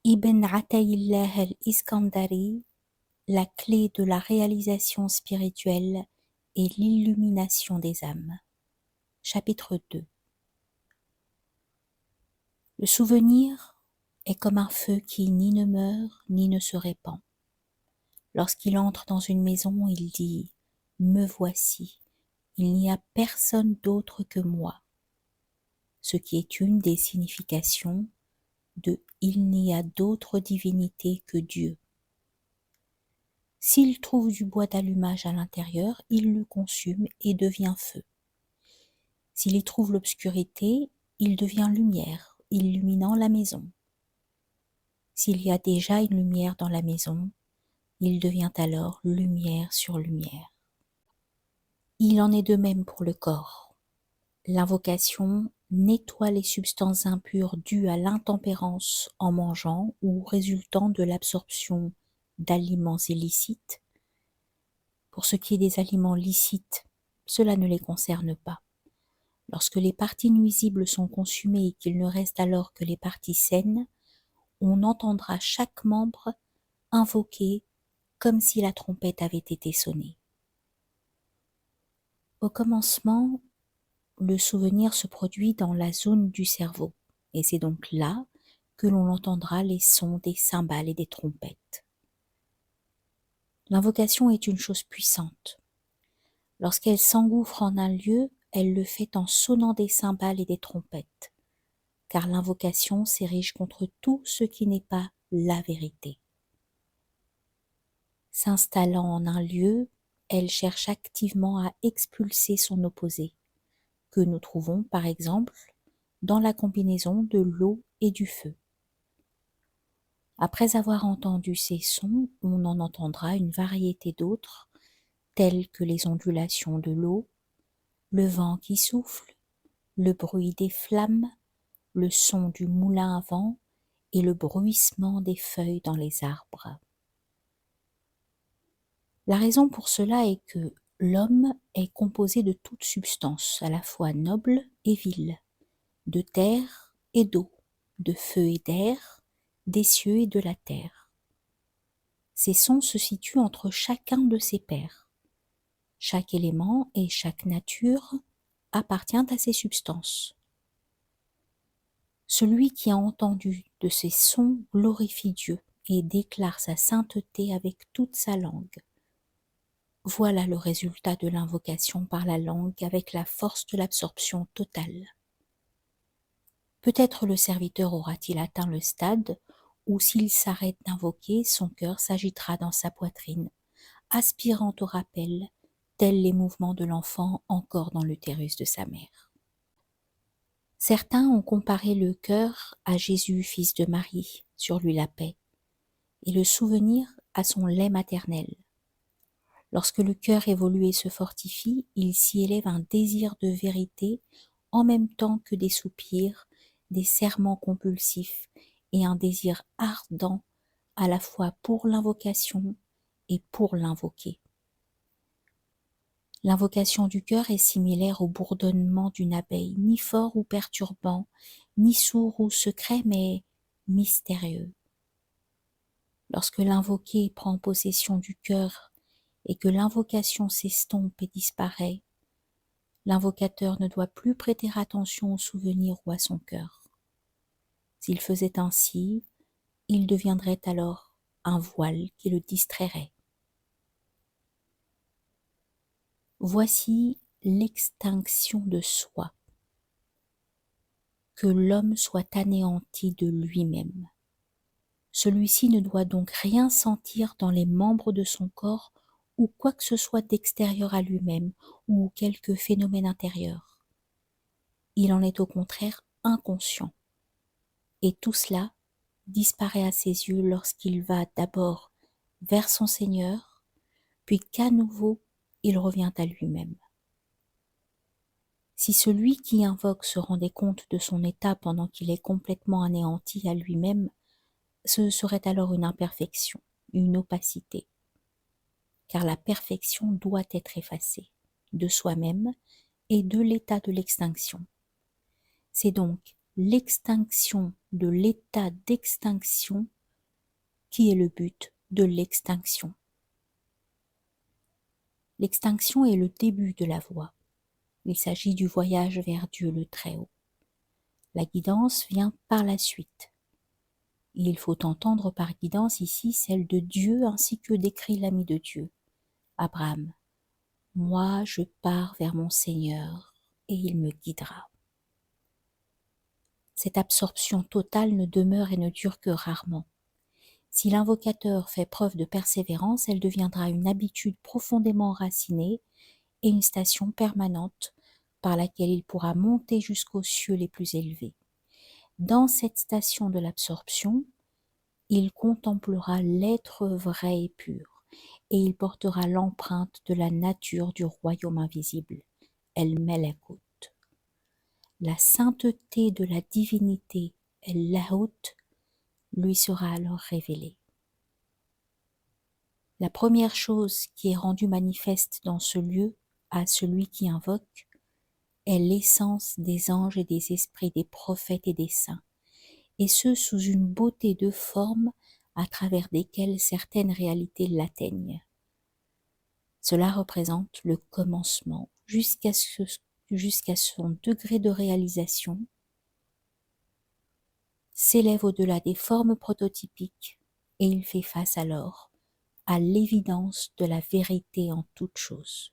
Ibn Ataillah al-Iskandari, la clé de la réalisation spirituelle et l'illumination des âmes. Chapitre 2. Le souvenir est comme un feu qui ni ne meurt ni ne se répand. Lorsqu'il entre dans une maison, il dit « Me voici, il n'y a personne d'autre que moi », ce qui est une des significations de « Il n'y a d'autre divinité que Dieu ». S'il trouve du bois d'allumage à l'intérieur, il le consume et devient feu. S'il y trouve l'obscurité, il devient lumière, illuminant la maison. S'il y a déjà une lumière dans la maison, il devient alors lumière sur lumière. Il en est de même pour le corps. L'invocation nettoie les substances impures dues à l'intempérance en mangeant ou résultant de l'absorption d'aliments illicites. Pour ce qui est des aliments licites, cela ne les concerne pas. Lorsque les parties nuisibles sont consumées et qu'il ne reste alors que les parties saines, on entendra chaque membre invoquer comme si la trompette avait été sonnée. Au commencement, le souvenir se produit dans la zone du cerveau, et c'est donc là que l'on entendra les sons des cymbales et des trompettes. L'invocation est une chose puissante. Lorsqu'elle s'engouffre en un lieu, elle le fait en sonnant des cymbales et des trompettes, car l'invocation s'érige contre tout ce qui n'est pas la vérité. S'installant en un lieu, elle cherche activement à expulser son opposé, que nous trouvons par exemple dans la combinaison de l'eau et du feu. Après avoir entendu ces sons, on en entendra une variété d'autres, tels que les ondulations de l'eau, le vent qui souffle, le bruit des flammes, le son du moulin à vent et le bruissement des feuilles dans les arbres. La raison pour cela est que l'homme est composé de toutes substances, à la fois nobles et viles, de terre et d'eau, de feu et d'air, des cieux et de la terre. Ces sons se situent entre chacun de ces pairs. Chaque élément et chaque nature appartient à ces substances. Celui qui a entendu de ces sons glorifie Dieu et déclare sa sainteté avec toute sa langue. Voilà le résultat de l'invocation par la langue avec la force de l'absorption totale. Peut-être le serviteur aura-t-il atteint le stade où s'il s'arrête d'invoquer, son cœur s'agitera dans sa poitrine, aspirant au rappel, tels les mouvements de l'enfant encore dans l'utérus de sa mère. Certains ont comparé le cœur à Jésus, fils de Marie, sur lui la paix, et le souvenir à son lait maternel. Lorsque le cœur évolue et se fortifie, il s'y élève un désir de vérité en même temps que des soupirs, des serments compulsifs et un désir ardent à la fois pour l'invocation et pour l'invoquer. L'invocation du cœur est similaire au bourdonnement d'une abeille, ni fort ou perturbant, ni sourd ou secret, mais mystérieux. Lorsque l'invoqué prend possession du cœur et que l'invocation s'estompe et disparaît, l'invocateur ne doit plus prêter attention au souvenir ou à son cœur. S'il faisait ainsi, il deviendrait alors un voile qui le distrairait. Voici l'extinction de soi, que l'homme soit anéanti de lui-même. Celui-ci ne doit donc rien sentir dans les membres de son corps ou quoi que ce soit d'extérieur à lui-même ou quelque phénomène intérieur. Il en est au contraire inconscient. Et tout cela disparaît à ses yeux lorsqu'il va d'abord vers son Seigneur, puis qu'à nouveau il revient à lui-même. Si celui qui invoque se rendait compte de son état pendant qu'il est complètement anéanti à lui-même, ce serait alors une imperfection, une opacité. Car la perfection doit être effacée de soi-même et de l'état de l'extinction. C'est donc l'extinction de l'état d'extinction qui est le but de l'extinction. L'extinction est le début de la voie. Il s'agit du voyage vers Dieu le Très-Haut. La guidance vient par la suite. Il faut entendre par guidance ici celle de Dieu ainsi que décrit l'ami de Dieu, Abraham. Moi, je pars vers mon Seigneur et il me guidera. Cette absorption totale ne demeure et ne dure que rarement. Si l'invocateur fait preuve de persévérance, elle deviendra une habitude profondément enracinée et une station permanente par laquelle il pourra monter jusqu'aux cieux les plus élevés. Dans cette station de l'absorption, il contemplera l'être vrai et pur, et il portera l'empreinte de la nature du royaume invisible, El Melekut. La sainteté de la divinité, El Lahout, lui sera alors révélée. La première chose qui est rendue manifeste dans ce lieu à celui qui invoque est l'essence des anges et des esprits, des prophètes et des saints, et ce sous une beauté de forme à travers desquelles certaines réalités l'atteignent. Cela représente le commencement jusqu'à son degré de réalisation, s'élève au-delà des formes prototypiques et il fait face alors à l'évidence de la vérité en toute chose.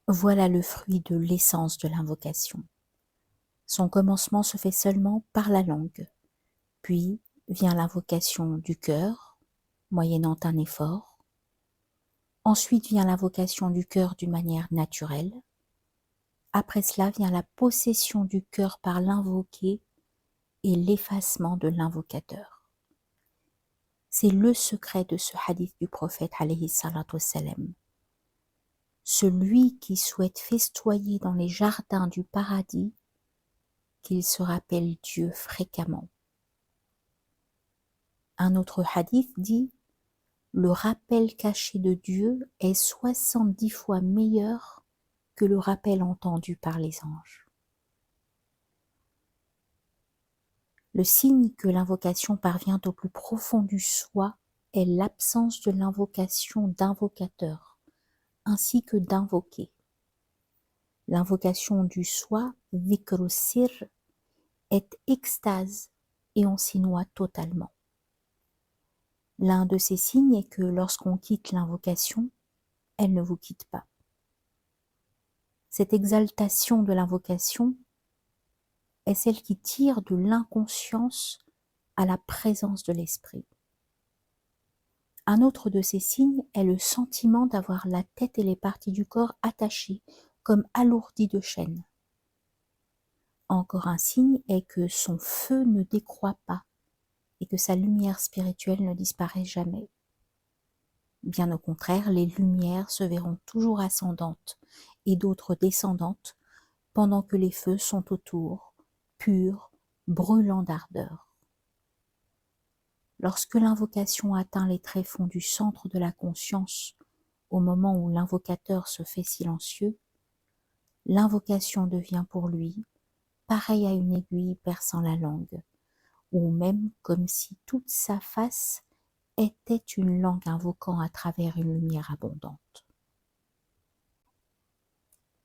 Voilà le fruit de l'essence de l'invocation. Son commencement se fait seulement par la langue, puis vient l'invocation du cœur, moyennant un effort. Ensuite vient l'invocation du cœur d'une manière naturelle. Après cela vient la possession du cœur par l'invoqué et l'effacement de l'invocateur. C'est le secret de ce hadith du prophète alayhi salatu wassalam. Celui qui souhaite festoyer dans les jardins du paradis, qu'il se rappelle Dieu fréquemment. Un autre hadith dit « Le rappel caché de Dieu est 70 fois meilleur que le rappel entendu par les anges. » Le signe que l'invocation parvient au plus profond du soi est l'absence de l'invocation d'invocateur, ainsi que d'invoqué. L'invocation du soi, dhikru sir, est extase et on s'y noie totalement. L'un de ces signes est que lorsqu'on quitte l'invocation, elle ne vous quitte pas. Cette exaltation de l'invocation est celle qui tire de l'inconscience à la présence de l'esprit. Un autre de ces signes est le sentiment d'avoir la tête et les parties du corps attachées, comme alourdies de chaînes. Encore un signe est que son feu ne décroît pas et que sa lumière spirituelle ne disparaît jamais. Bien au contraire, les lumières se verront toujours ascendantes et d'autres descendantes, pendant que les feux sont autour, purs, brûlants d'ardeur. Lorsque l'invocation atteint les tréfonds du centre de la conscience, au moment où l'invocateur se fait silencieux, l'invocation devient pour lui pareille à une aiguille perçant la langue, ou même comme si toute sa face était une langue invoquant à travers une lumière abondante.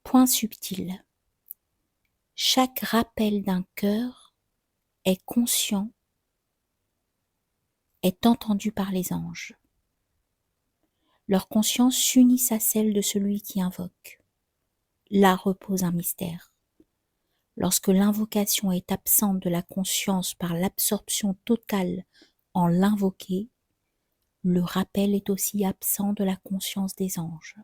Point subtil. Chaque rappel d'un cœur est conscient, est entendu par les anges. Leur conscience s'unit à celle de celui qui invoque. Là repose un mystère. Lorsque l'invocation est absente de la conscience par l'absorption totale en l'invoqué, le rappel est aussi absent de la conscience des anges.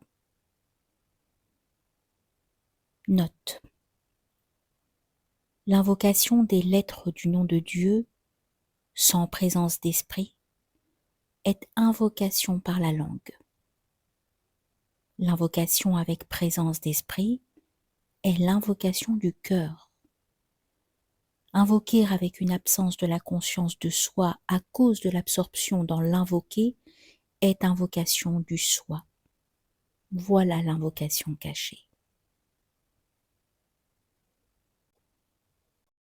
Note. L'invocation des lettres du nom de Dieu, sans présence d'esprit, est invocation par la langue. L'invocation avec présence d'esprit est l'invocation du cœur. Invoquer avec une absence de la conscience de soi à cause de l'absorption dans l'invoqué est invocation du soi. Voilà l'invocation cachée.